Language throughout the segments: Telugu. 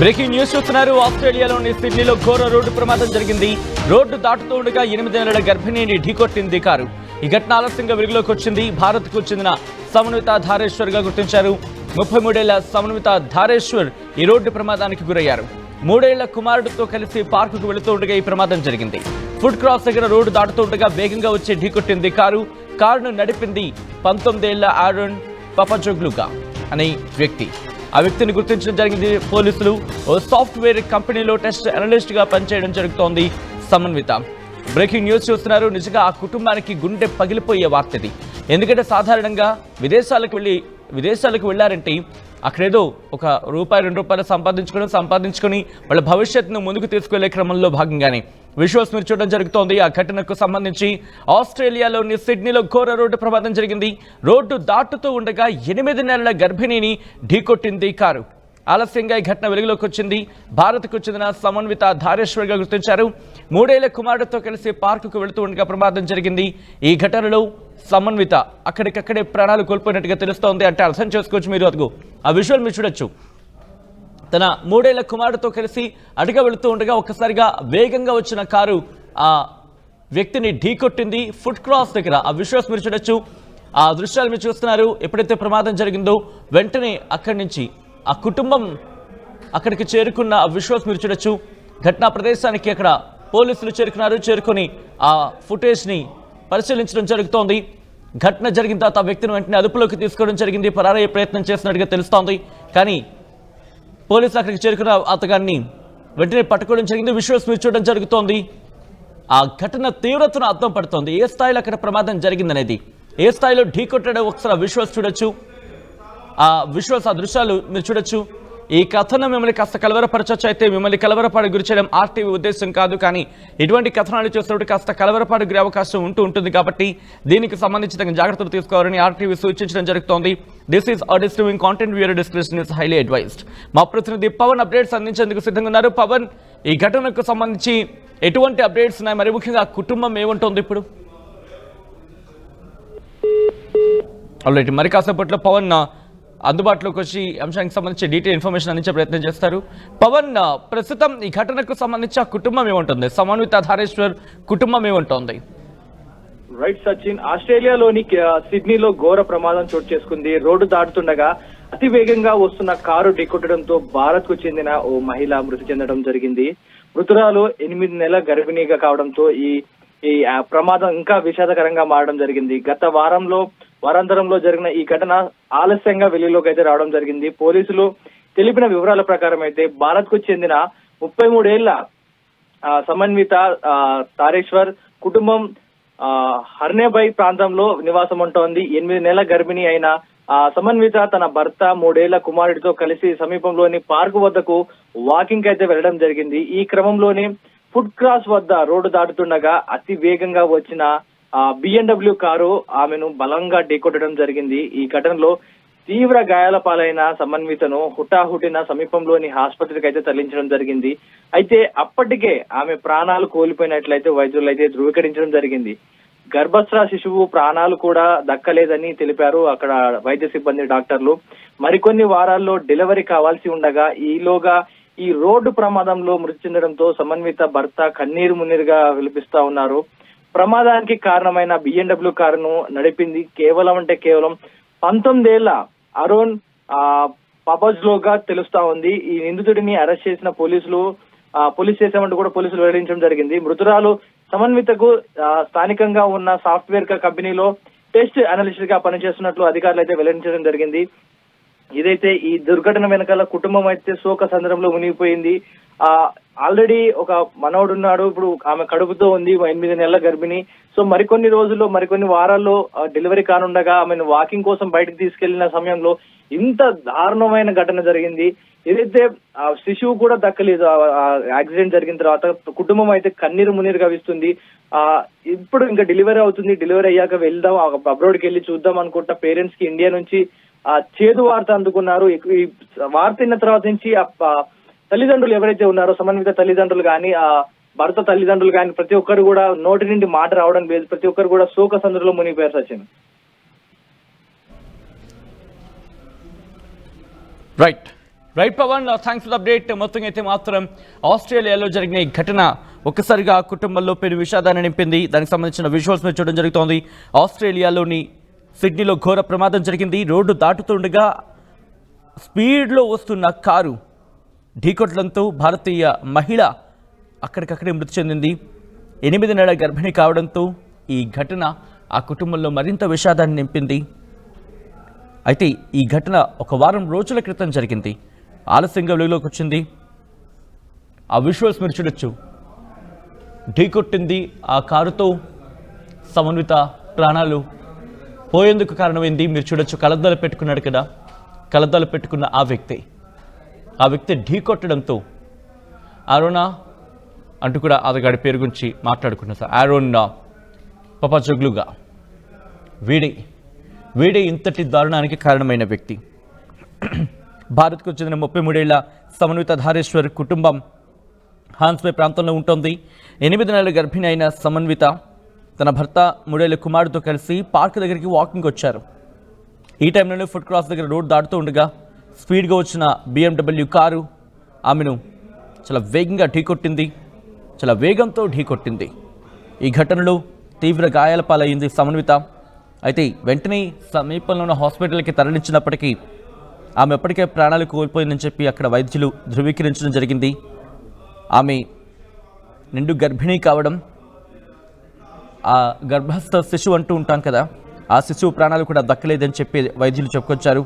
బ్రేకింగ్ న్యూస్ చూస్తున్నారు. ఆస్ట్రేలియాలోని సిడ్నీలో ఘోర రోడ్డు ప్రమాదం జరిగింది. రోడ్డు దాటుతూ ఉండగా 8 నెలల గర్భిణిని ఢీకొట్టింది కారు. ఈ ఘటన ఆలస్యంగా వెలుగులోకి వచ్చింది. భారత్కు చెందిన సమన్విత ధారేశ్వర్ గా గుర్తించారు. 33 ఏళ్ల సమన్విత ధారేశ్వర్ ఈ రోడ్డు ప్రమాదానికి గురయ్యారు. 3 ఏళ్ల కుమారుడితో కలిసి పార్కుకు వెళుతూ ఉండగా ఈ ప్రమాదం జరిగింది. ఫుడ్ క్రాస్ దగ్గర రోడ్డు దాటుతూ ఉండగా వేగంగా వచ్చి ఢీకొట్టింది కారు. కారును నడిపింది 19 ఏళ్ల ఆరోన్ పపజోగ్లుగా అనే వ్యక్తి. ఆ వ్యక్తిని గుర్తించడం జరిగింది పోలీసులు. ఓ సాఫ్ట్వేర్ కంపెనీలో టెస్ట్ అనలిస్ట్ గా పనిచేయడం జరుగుతోంది సమన్విత. బ్రేకింగ్ న్యూస్ చూస్తున్నారు. నిజంగా ఆ కుటుంబానికి గుండె పగిలిపోయే వార్త ఇది. ఎందుకంటే సాధారణంగా విదేశాలకు వెళ్ళారంటే అక్కడేదో ఒక ₹2 సంపాదించుకొని వాళ్ళ భవిష్యత్తును ముందుకు తీసుకెళ్లే క్రమంలో భాగంగానే విజువల్స్ మీరు చూడడం జరుగుతోంది. ఆ ఘటనకు సంబంధించి ఆస్ట్రేలియాలోని సిడ్నీలో ఘోర రోడ్డు ప్రమాదం జరిగింది. రోడ్డు దాటుతూ ఉండగా 8 నెలల గర్భిణిని ఢీకొట్టింది కారు. ఆలస్యంగా ఈ ఘటన వెలుగులోకి వచ్చింది. భారత్కు చెందిన సమన్విత ధారేశ్వర్ గా గుర్తించారు. 3 ఏళ్ల కుమారుడితో కలిసి పార్కుకు వెళుతూ ఉండగా ప్రమాదం జరిగింది. ఈ ఘటనలో సమన్విత అక్కడికక్కడే ప్రాణాలు కోల్పోయినట్టుగా తెలుస్తోంది. అంటే అర్థం చేసుకోవచ్చు మీరు. అదిగో ఆ విజువల్ మీరు చూడొచ్చు. తన 3 ఏళ్ల కుమారుడితో కలిసి అటుగా వెళుతూ ఉండగా ఒక్కసారిగా వేగంగా వచ్చిన కారు ఆ వ్యక్తిని ఢీకొట్టింది ఫుడ్ క్రాస్ దగ్గర. ఆ విజువల్స్ మీరు చూడొచ్చు. ఆ దృశ్యాలు మీరు చూస్తున్నారు. ఎప్పుడైతే ప్రమాదం జరిగిందో వెంటనే అక్కడి నుంచి ఆ కుటుంబం అక్కడికి చేరుకున్న ఆ విజువల్స్ మీరు చూడొచ్చు. ఘటనా ప్రదేశానికి అక్కడ పోలీసులు చేరుకొని ఆ ఫుటేజ్ని పరిశీలించడం జరుగుతోంది. ఘటన జరిగిన తర్వాత ఆ వ్యక్తిని వెంటనే అదుపులోకి తీసుకోవడం జరిగింది. పరారయ్యే ప్రయత్నం చేసినట్టుగా తెలుస్తోంది. కానీ పోలీసులు అక్కడికి చేరుకున్న అతగాన్ని వెంటనే పట్టుకోవడం జరిగింది. విజువల్స్ మీరు చూడడం జరుగుతోంది. ఆ ఘటన తీవ్రతను అర్థం పడుతోంది. ఏ స్థాయిలో అక్కడ ప్రమాదం జరిగిందనేది, ఏ స్థాయిలో ఢీకొట్టడం ఒకసారి ఆ విజువల్స్ చూడొచ్చు. ఆ విజువల్స్, ఆ దృశ్యాలు మీరు చూడొచ్చు. ఈ కథనం మిమ్మల్ని కాస్త కలవరపరచొచ్చు. అయితే మిమ్మల్ని కలవరపాటు గురి చేయడం ఆర్టీవీ ఉద్దేశం కాదు. కానీ ఇటువంటి కథనాలు చూసినప్పుడు కాస్త కలవరపాటు గురి అవకాశం ఉంటుంది. కాబట్టి దీనికి సంబంధించి తగిన జాగ్రత్తలు తీసుకోవాలని ఆర్టీవీ సూచించడం జరుగుతోంది. This is a disturbing content. Viewer description is highly advised. మా ప్రతినిధి పవన్ అప్డేట్స్ అందించేందుకు సిద్ధంగా ఉన్నారు. పవన్, ఈ ఘటనకు సంబంధించి ఎటువంటి అప్డేట్స్ ఉన్నాయి? మరి ముఖ్యంగా కుటుంబం ఏముంటుంది ఇప్పుడు? ఆల్రెడీ మరి కాసేపట్లో పవన్ అందుబాటులోకి వచ్చి అంశానికి సంబంధించి డీటెయిల్ ఇన్ఫర్మేషన్ అందించే ప్రయత్నం చేస్తారు. పవన్, ప్రస్తుతం ఈ ఘటనకు సంబంధించి ఆ కుటుంబం ఏముంటుంది? సమన్విత ధారేశ్వర్ కుటుంబం ఏముంటుంది? రైట్ సచిన్, ఆస్ట్రేలియాలోని సిడ్నీలో ఘోర ప్రమాదం చోటు చేసుకుంది. రోడ్డు దాటుతుండగా అతి వేగంగా వస్తున్న కారు ఢీకొట్టడంతో భారత్ కు చెందిన ఓ మహిళ మృతి చెందడం జరిగింది. మృతురాలు 8 నెలల గర్భిణీగా కావడంతో ఈ ప్రమాదం ఇంకా విషాదకరంగా మారడం జరిగింది. గత వారాంతరంలో జరిగిన ఈ ఘటన ఆలస్యంగా వెలుగులోకి అయితే రావడం జరిగింది. పోలీసులు తెలిపిన వివరాల ప్రకారం అయితే భారత్ కు చెందిన 33 ఏళ్ల సమన్విత తారేశ్వర్ కుటుంబం హర్నేబై ప్రాంతంలో నివాసం ఉంటోంది. 8 నెలల గర్భిణి అయిన సమన్విత తన భర్త 3 ఏళ్ల కుమారుడితో కలిసి సమీపంలోని పార్కు వద్దకు వాకింగ్ అయితే వెళ్లడం జరిగింది. ఈ క్రమంలోనే ఫుడ్ క్రాస్ వద్ద రోడ్డు దాటుతుండగా అతి వేగంగా వచ్చిన BMW కారు ఆమెను బలంగా ఢీకొట్టడం జరిగింది. ఈ ఘటనలో తీవ్ర గాయాల పాలైన సమన్వితను హుటాహుటిన సమీపంలోని ఆసుపత్రికి అయితే తరలించడం జరిగింది. అయితే అప్పటికే ఆమె ప్రాణాలు కోల్పోయినట్లయితే వైద్యులు అయితే ధృవీకరించడం జరిగింది. గర్భస్థ శిశువు ప్రాణాలు కూడా దక్కలేదని తెలిపారు అక్కడ వైద్య సిబ్బంది, డాక్టర్లు. మరికొన్ని వారాల్లో డెలివరీ కావాల్సి ఉండగా ఈలోగా ఈ రోడ్డు ప్రమాదంలో మృతి చెందడంతో సమన్విత భర్త కన్నీరు మున్నీరుగా విలపిస్తా ఉన్నారు. ప్రమాదానికి కారణమైన BMW కారును నడిపింది కేవలం 19 ఏళ్ల అరోన్ పపజ్లోగా తెలుస్తా ఉంది. ఈ నిందితుడిని అరెస్ట్ చేసిన పోలీస్ స్టేషన్ కూడా పోలీసులు వెల్లడించడం జరిగింది. మృతురాలు సమన్వితకు స్థానికంగా ఉన్న సాఫ్ట్వేర్ కంపెనీలో టెస్ట్ అనలిస్ట్ గా పనిచేస్తున్నట్లు అధికారులు అయితే వెల్లడించడం జరిగింది. ఇదైతే ఈ దుర్ఘటన వెనకాల కుటుంబం అయితే శోక సందర్భంలో మునిగిపోయింది. ఆల్రెడీ ఒక మనవడు ఉన్నాడు. ఇప్పుడు ఆమె కడుపుతో ఉంది, 8 నెలల గర్భిణి. సో మరికొన్ని వారాల్లో డెలివరీ కానుండగా ఆమెను వాకింగ్ కోసం బయటకు తీసుకెళ్లిన సమయంలో ఇంత దారుణమైన ఘటన జరిగింది. ఏదైతే శిశువు కూడా దక్కలేదు. యాక్సిడెంట్ జరిగిన తర్వాత కుటుంబం అయితే కన్నీరు మున్నీరు గావిస్తుంది. ఇప్పుడు ఇంకా డెలివరీ అవుతుంది. డెలివరీ అయ్యాక వెళ్దాం, అబ్రాడ్కి వెళ్ళి చూద్దాం అనుకుంటున్న పేరెంట్స్ కి ఇండియా నుంచి చేదు వార్త అందుకున్నారు. ఈ వార్త విన్న తర్వాత నుంచి తల్లిదండ్రులు ఎవరైతే ఉన్నారో సమన్విత తల్లిదండ్రులు కానీ భర్త తల్లిదండ్రులు కానీ ప్రతి ఒక్కరు కూడా నోటి నుండి మాట రావడం లేదు. ప్రతి ఒక్కరు కూడా శోక సందర్భంలో మునిగిపోయారు. Sachin, right. Right Pavan, thanks for the update. మొత్తం అయితే మాత్రం ఆస్ట్రేలియాలో జరిగిన ఈ ఘటన ఒక్కసారిగా ఆ కుటుంబంలో పెను విషాదాన్ని నింపింది. దానికి సంబంధించిన విజువల్స్ మీరు చూడడం జరుగుతోంది. ఆస్ట్రేలియాలోని సిడ్నీలో ఘోర ప్రమాదం జరిగింది. రోడ్డు దాటుతుండగా స్పీడ్లో వస్తున్న కారు ఢీకొట్టడంతో భారతీయ మహిళ అక్కడికక్కడే మృతి చెందింది. 8 నెలల గర్భిణి కావడంతో ఈ ఘటన ఆ కుటుంబంలో మరింత విషాదాన్ని నింపింది. అయితే ఈ ఘటన ఒక వారం రోజుల క్రితం జరిగింది. ఆలస్యంగా వెలుగులోకి వచ్చింది. ఆ విజువల్స్ మీరు చూడొచ్చు. ఢీకొట్టింది ఆ కారుతో. సమన్విత ప్రాణాలు పోయేందుకు కారణమైంది. మీరు చూడొచ్చు, కలద్దాలు పెట్టుకున్నాడు కదా, కలద్దాలు పెట్టుకున్న ఆ వ్యక్తి ఢీకొట్టడంతో ఆరోనా అంటూ కూడా అతగాడి పేరు గురించి మాట్లాడుకున్నా సార్. ఆరోన్ పపాజోగ్లుగా వీడే ఇంతటి దారుణానికి కారణమైన వ్యక్తి. భారత్కు చెందిన 33 ఏళ్ల సమన్విత ధారేశ్వర్ కుటుంబం హాన్స్బే ప్రాంతంలో ఉంటుంది. 8 నెలల గర్భిణి అయిన సమన్విత తన భర్త 3 ఏళ్ల కుమారుడితో కలిసి పార్క్ దగ్గరికి వాకింగ్ వచ్చారు. ఈ టైంలోనే ఫుట్ క్రాస్ దగ్గర రోడ్ దాటుతూ ఉండగా స్పీడ్గా వచ్చిన BMW కారు ఆమెను చాలా వేగంతో ఢీకొట్టింది. ఈ ఘటనలో తీవ్ర గాయాల పాలయ్యింది సమన్విత. అయితే వెంటనే సమీపంలో ఉన్న హాస్పిటల్కి తరలించినప్పటికీ ఆమె ఎప్పటికే ప్రాణాలు కోల్పోయిందని చెప్పి అక్కడ వైద్యులు ధృవీకరించడం జరిగింది. ఆమె నిండు గర్భిణీ కావడం, ఆ గర్భస్థ శిశువు అంటూ ఉంటాం కదా, ఆ శిశువు ప్రాణాలు కూడా దక్కలేదని చెప్పి వైద్యులు చెప్పుకొచ్చారు.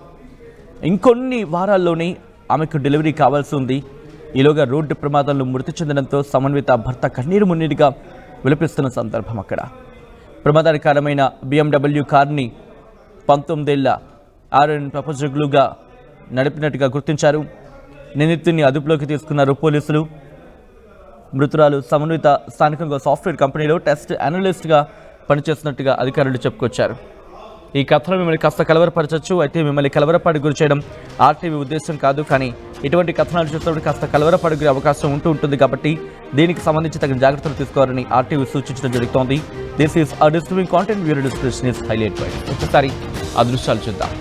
ఇంకొన్ని వారాల్లోనే ఆమెకు డెలివరీ కావాల్సి ఉంది. ఈలోగా రోడ్డు ప్రమాదంలో మృతి చెందడంతో సమన్విత భర్త కన్నీరు మున్నీరుగా విలపిస్తున్న సందర్భం అక్కడ. ప్రమాదానికి కారణమైన BMW కార్ని 19 ఏళ్ల ఆరోన్ పపాజోగ్లుగా నడిపినట్టుగా గుర్తించారు. నిందితుడిని అదుపులోకి తీసుకున్నారు పోలీసులు. మృతురాలు సమన్విత స్థానికంగా సాఫ్ట్వేర్ కంపెనీలో టెస్ట్ అనలిస్ట్గా పనిచేస్తున్నట్టుగా అధికారులు చెప్పుకొచ్చారు. ఈ కథలో మిమ్మల్ని కాస్త కలవరపరచవచ్చు. అయితే మిమ్మల్ని కలవరపాటు గురి చేయడం ఆర్టీవీ ఉద్దేశం కాదు. కానీ ఇటువంటి కథనాలు చూసినప్పుడు కాస్త కలవరపాటు గురి అవకాశం ఉంటుంది. కాబట్టి దీనికి సంబంధించి తగిన జాగ్రత్తలు తీసుకోవాలని ఆర్టీవీ సూచించడం జరుగుతోంది. This is a disturbing content. Bureau description is highlight. ఒకసారి ఆ దృశ్యాలు చూద్దాం.